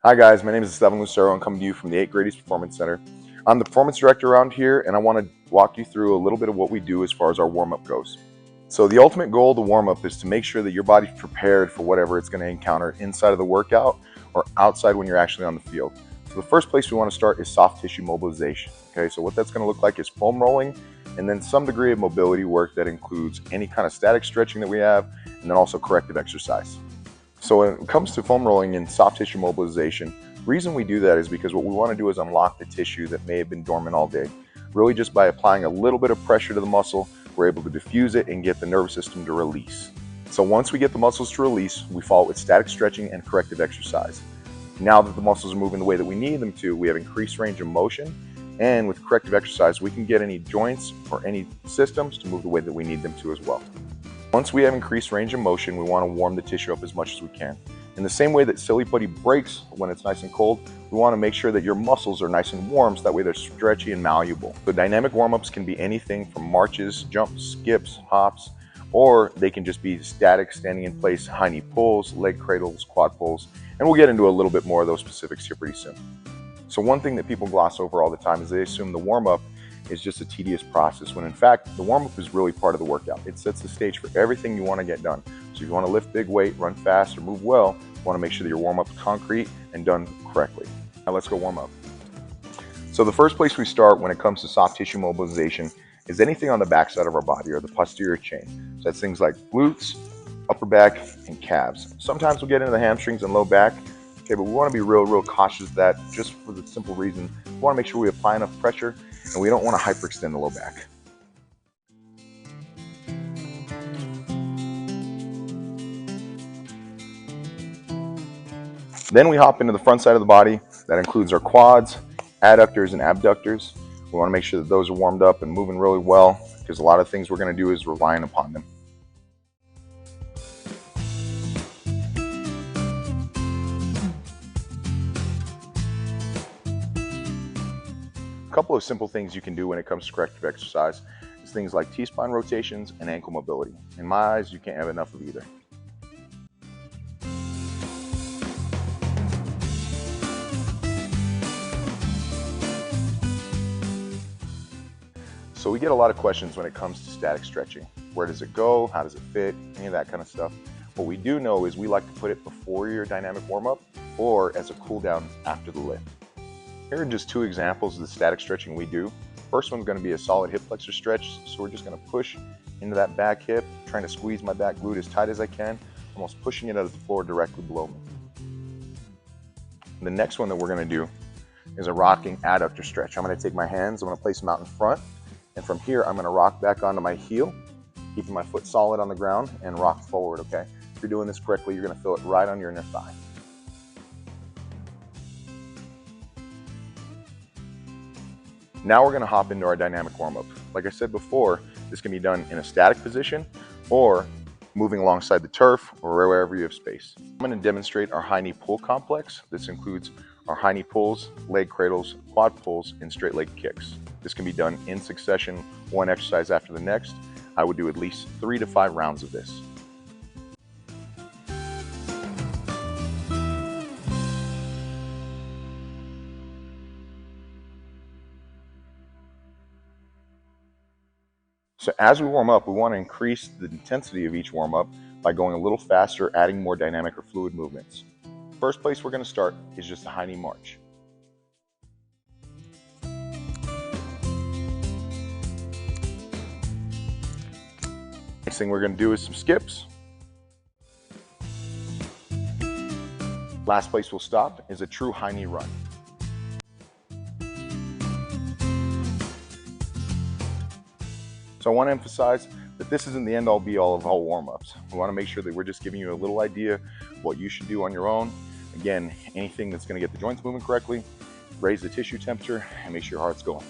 Hi guys, my name is Estevan Lucero. I'm coming to you from the 8 Grady's Performance Center. I'm the performance director around here, and I want to walk you through a little bit of what we do as far as our warm-up goes. So the ultimate goal of the warm-up is to make sure that your body's prepared for whatever it's going to encounter inside of the workout or outside when you're actually on the field. So the first place we want to start is soft tissue mobilization. Okay, so what that's going to look like is foam rolling and then some degree of mobility work that includes any kind of static stretching that we have and then also corrective exercise. So when it comes to foam rolling and soft tissue mobilization, the reason we do that is because what we want to do is unlock the tissue that may have been dormant all day. Really just by applying a little bit of pressure to the muscle, we're able to diffuse it and get the nervous system to release. So once we get the muscles to release, we follow it with static stretching and corrective exercise. Now that the muscles are moving the way that we need them to, we have increased range of motion, and with corrective exercise, we can get any joints or any systems to move the way that we need them to as well. Once we have increased range of motion, we want to warm the tissue up as much as we can. In the same way that silly putty breaks when it's nice and cold, we want to make sure that your muscles are nice and warm so that way they're stretchy and malleable. So dynamic warm-ups can be anything from marches, jumps, skips, hops, or they can just be static, standing in place, high knee pulls, leg cradles, quad pulls, and we'll get into a little bit more of those specifics here pretty soon. So one thing that people gloss over all the time is they assume the warm-up is just a tedious process, when in fact the warm-up is really part of the workout. It sets the stage for everything you want to get done. So if you want to lift big weight, run fast, or move well, you want to make sure that your warm-up is concrete and done correctly. Now let's go warm up. So the first place we start when it comes to soft tissue mobilization is anything on the back side of our body or the posterior chain. So that's things like glutes, upper back, and calves. Sometimes we'll get into the hamstrings and low back. Okay, but we want to be real cautious of that, just for the simple reason we want to make sure we apply enough pressure and we don't want to hyperextend the low back. Then we hop into the front side of the body. That includes our quads, adductors, and abductors. We want to make sure that those are warmed up and moving really well, because a lot of things we're going to do is relying upon them. A couple of simple things you can do when it comes to corrective exercise is things like T-spine rotations and ankle mobility. In my eyes, you can't have enough of either. So we get a lot of questions when it comes to static stretching. Where does it go? How does it fit? Any of that kind of stuff. What we do know is we like to put it before your dynamic warm-up or as a cool down after the lift. Here are just two examples of the static stretching we do. First one's going to be a solid hip flexor stretch. So we're just going to push into that back hip, trying to squeeze my back glute as tight as I can, almost pushing it out of the floor directly below me. The next one that we're going to do is a rocking adductor stretch. I'm going to take my hands, I'm going to place them out in front, and from here I'm going to rock back onto my heel, keeping my foot solid on the ground and rock forward, okay? If you're doing this correctly, you're going to feel it right on your inner thigh. Now we're going to hop into our dynamic warm-up. Like I said before, this can be done in a static position or moving alongside the turf or wherever you have space. I'm going to demonstrate our high knee pull complex. This includes our high knee pulls, leg cradles, quad pulls, and straight leg kicks. This can be done in succession, one exercise after the next. I would do at least 3 to 5 rounds of this. So as we warm up, we want to increase the intensity of each warm up by going a little faster, adding more dynamic or fluid movements. First place we're going to start is just a high knee march. Next thing we're going to do is some skips. Last place we'll stop is a true high knee run. So I want to emphasize that this isn't the end-all be-all of all warm-ups. We want to make sure that we're just giving you a little idea of what you should do on your own. Again, anything that's going to get the joints moving correctly, raise the tissue temperature, and make sure your heart's going.